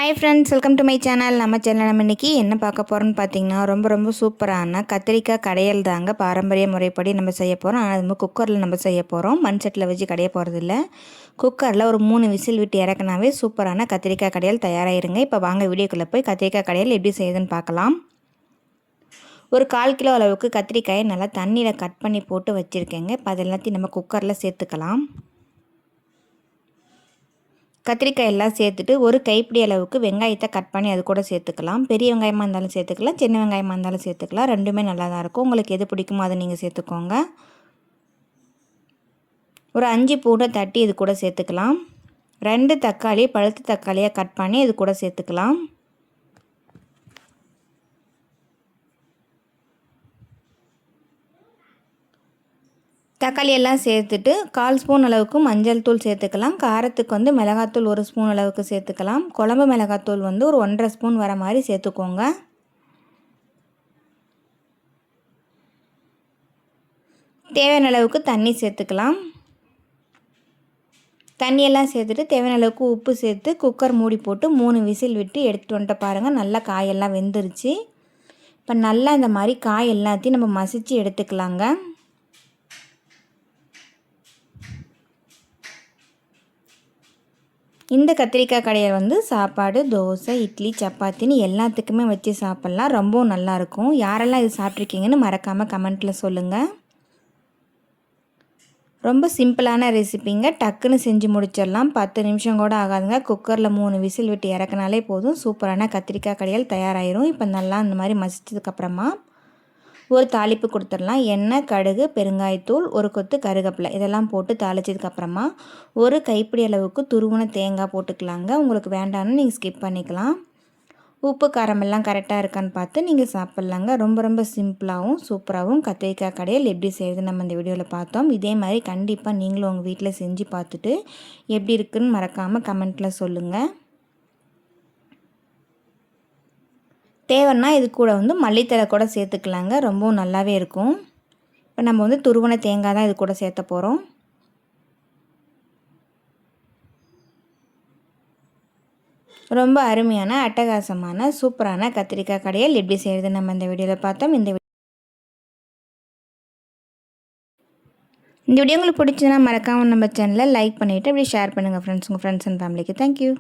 Hi friends, welcome to my channel. நம்ம இன்றைக்கி என்ன பார்க்க போகிறோன்னு பார்த்தீங்கன்னா, ரொம்ப சூப்பரான கத்திரிக்காய் கடையல் தாங்க. பாரம்பரிய முறைப்படி நம்ம செய்ய போகிறோம். ஆனால் அது குக்கரில் நம்ம செய்ய போகிறோம். மண் சட்டியில் வச்சு கடைய போகிறதில்ல. குக்கரில் ஒரு 3 விசில் விட்டு இறக்குனாவே சூப்பரான கத்திரிக்காய் கடையல் தயாராகிருங்க. இப்போ வாங்க வீடியோக்குள்ளே போய் கத்திரிக்காய் கடையல் எப்படி செய்யுதுன்னு பார்க்கலாம். ஒரு 1/4 கிலோ அளவுக்கு கத்திரிக்காயை நல்லா தண்ணியில் கட் பண்ணி போட்டு வச்சுருக்கேங்க. இப்போ அது எல்லாத்தையும் நம்ம குக்கரில் சேர்த்துக்கலாம். கத்திரிக்காய் எல்லாம் சேர்த்துட்டு ஒரு கைப்பிடி அளவுக்கு வெங்காயத்தை கட் பண்ணி அது கூட சேர்த்துக்கலாம். பெரிய வெங்காயமாக இருந்தாலும் சேர்த்துக்கலாம், சின்ன வெங்காயமாக இருந்தாலும் சேர்த்துக்கலாம். ரெண்டுமே நல்லா தான் இருக்கும். உங்களுக்கு எது பிடிக்குமோ அதை நீங்கள் சேர்த்துக்கோங்க. ஒரு 5 பூண்டை தட்டி இது கூட சேர்த்துக்கலாம். 2 தக்காளி பழுத்த தக்காளியாக கட் பண்ணி இது கூட சேர்த்துக்கலாம். தக்காளி எல்லாம் சேர்த்துட்டு 1/4 ஸ்பூன் அளவுக்கு மஞ்சள் தூள் சேர்த்துக்கலாம். காரத்துக்கு மிளகாத்தூள் 1 ஸ்பூன் அளவுக்கு சேர்த்துக்கலாம். குழம்பு மிளகாத்தூள் ஒரு 1.5 ஸ்பூன் வர மாதிரி சேர்த்துக்கோங்க. தேவையான அளவுக்கு தண்ணி சேர்த்துக்கலாம். தண்ணியெல்லாம் சேர்த்துட்டு தேவையான அளவுக்கு உப்பு சேர்த்து குக்கர் மூடி போட்டு 3 விசில் விட்டு எடுத்துகிட்டு வந்துட்டு பாருங்கள். நல்லா காயெல்லாம் வெந்துருச்சு. இப்போ நல்லா இந்த மாதிரி காய் எல்லாத்தையும் நம்ம மசித்து எடுத்துக்கலாங்க. இந்த கத்திரிக்காய் கடையை சாப்பாடு, தோசை, இட்லி, சப்பாத்தின்னு எல்லாத்துக்குமே வச்சு சாப்பிட்லாம். ரொம்பவும் நல்லாயிருக்கும். யாரெல்லாம் இது சாப்பிட்ருக்கீங்கன்னு மறக்காமல் கமெண்ட்டில் சொல்லுங்கள். ரொம்ப சிம்பிளான ரெசிபிங்க. டக்குன்னு செஞ்சு முடிச்சிடலாம். 10 நிமிஷம் கூட ஆகாதுங்க. குக்கரில் 3 விசில் விட்டு இறக்குனாலே போதும். சூப்பரான கத்திரிக்காய் கடையல் தயாராகிடும். இப்போ நல்லா இந்த மாதிரி மசிச்சதுக்கப்புறமா ஒரு தாளிப்பு கொடுத்துடலாம். எண்ணெய், கடுகு, பெருங்காயத்தூள், ஒரு கொத்து கருவேப்பிலை இதெல்லாம் போட்டு தாளிச்சதுக்கப்புறமா ஒரு கைப்பிடி அளவுக்கு துருவின தேங்காய் போட்டுக்கலாங்க. உங்களுக்கு வேண்டாம்னு நீங்கள் ஸ்கிப் பண்ணிக்கலாம். உப்பு காரமெல்லாம் கரெக்டாக இருக்கான்னு பார்த்து நீங்கள் சாப்பிட்லாங்க. ரொம்ப சிம்பிளாகவும் சூப்பராகவும் கத்திரிக்காய் கடையல் எப்படி செய்யுது நம்ம இந்த வீடியோவில் பார்த்தோம். இதே மாதிரி கண்டிப்பாக நீங்களும் உங்கள் வீட்டில் செஞ்சு பார்த்துட்டு எப்படி இருக்குதுன்னு மறக்காமல் கமெண்ட்டில் சொல்லுங்கள். தேவைன்னா இது கூட மல்லித்தழை கூட சேர்த்துக்கலாங்க. ரொம்பவும் நல்லாவே இருக்கும். இப்போ நம்ம துருவன தேங்காய் தான் இது கூட சேர்த்த போகிறோம். ரொம்ப அருமையான அட்டகாசமான சூப்பரான கத்திரிக்காய் கடையல் எப்படி செய்கிறது நம்ம இந்த வீடியோவில் பார்த்தோம். இந்த வீடியோ உங்களுக்கு பிடிச்சதுன்னா மறக்காமல் நம்ம சேனலை லைக் பண்ணிவிட்டு அப்படி ஷேர் பண்ணுங்கள் ஃப்ரெண்ட்ஸ், உங்கள் ஃப்ரெண்ட்ஸ் அண்ட் ஃபேமிலிக்கு. தேங்க்யூ.